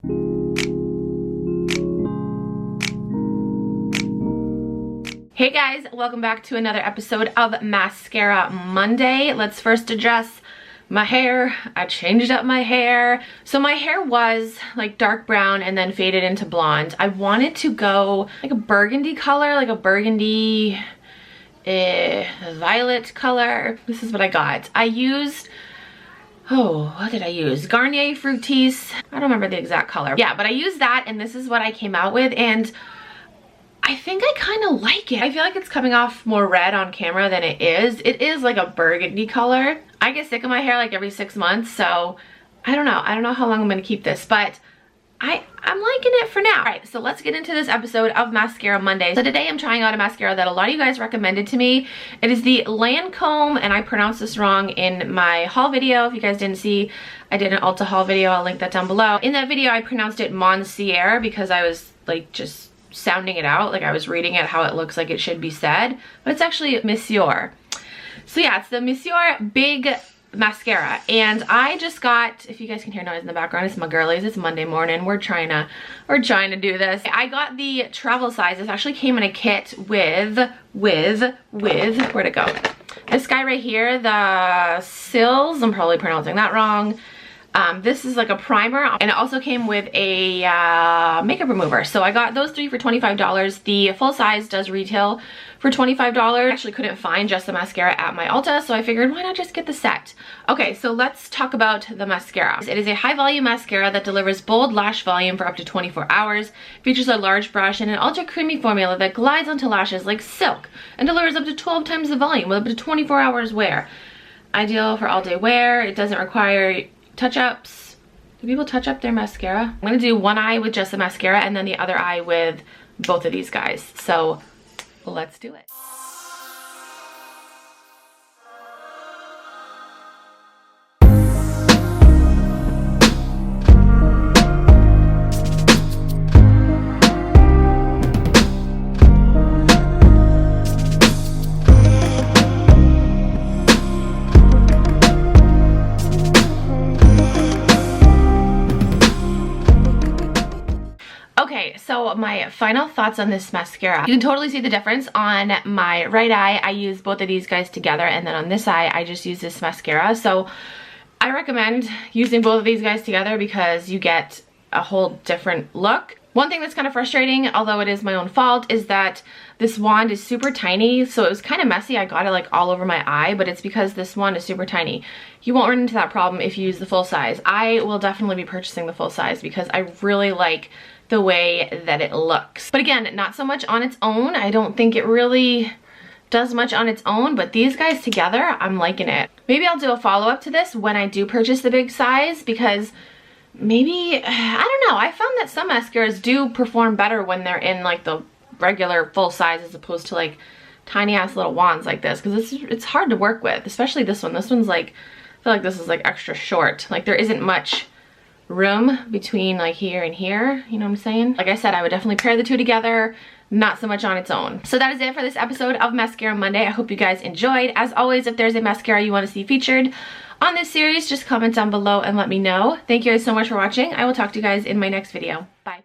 Hey guys, welcome back to another episode of Mascara Monday. Let's first address my hair. I changed up my hair. So my hair was like dark brown and then faded into blonde. I wanted to go like a burgundy color, like a burgundy violet color. This is what I got. I used, what did I use? Garnier Fructis. I don't remember the exact color. Yeah, but I used that and this is what I came out with, and I think I kind of like it. I feel like it's coming off more red on camera than it is. It is like a burgundy color. I get sick of my hair like every 6 months, so I don't know. I don't know how long I'm gonna keep this, but I'm liking it for now. All right, so let's get into this episode of Mascara Monday. So today I'm trying out a mascara that a lot of you guys recommended to me. It is the Lancome, and I pronounced this wrong in my haul video. If you guys didn't see, I did an Ulta haul video. I'll link that down below. In that video, I pronounced it Monsieur because I was like just sounding it out, like I was reading it how it looks like it should be said, but it's actually Monsieur. So yeah, it's the Monsieur Big Mascara, and I just got, if you guys can hear noise in the background, it's my girlies. It's Monday morning. We're trying to do this. I got the travel size. This actually came in a kit with where'd it go? This guy right here, the Sills. I'm probably pronouncing that wrong. This is like a primer, and it also came with a makeup remover. So I got those three for $25. The full size does retail for $25. I actually couldn't find just the mascara at my Ulta, so I figured why not just get the set. Okay, so let's talk about the mascara. It is a high volume mascara that delivers bold lash volume for up to 24 hours, features a large brush and an ultra creamy formula that glides onto lashes like silk, and delivers up to 12 times the volume with up to 24 hours wear. Ideal for all day wear. It doesn't require touch-ups. Do people touch up their mascara? I'm gonna do one eye with just the mascara and then the other eye with both of these guys. So let's do it. Okay, so my final thoughts on this mascara. You can totally see the difference. On my right eye, I use both of these guys together, and then on this eye, I just use this mascara. So I recommend using both of these guys together because you get a whole different look. One thing that's kind of frustrating, although it is my own fault, is that this wand is super tiny, so it was kind of messy. I got it like all over my eye, but it's because this wand is super tiny. You won't run into that problem if you use the full size. I will definitely be purchasing the full size because I really like the way that it looks. But again, not so much on its own. I don't think it really does much on its own, but these guys together, I'm liking it. Maybe I'll do a follow-up to this when I do purchase the big size, because maybe, I don't know, I found that some mascaras do perform better when they're in like the regular full size as opposed to like tiny ass little wands like this, because it's hard to work with, especially this one. This one's like, I feel like this is like extra short. Like there isn't much room between like here and here, you know what I'm saying? Like I said, I would definitely pair the two together, not so much on its own. So that is it for this episode of Mascara Monday. I hope you guys enjoyed. As always, if there's a mascara you want to see featured on this series, just comment down below and let me know. Thank you guys so much for watching. I will talk to you guys in my next video. Bye.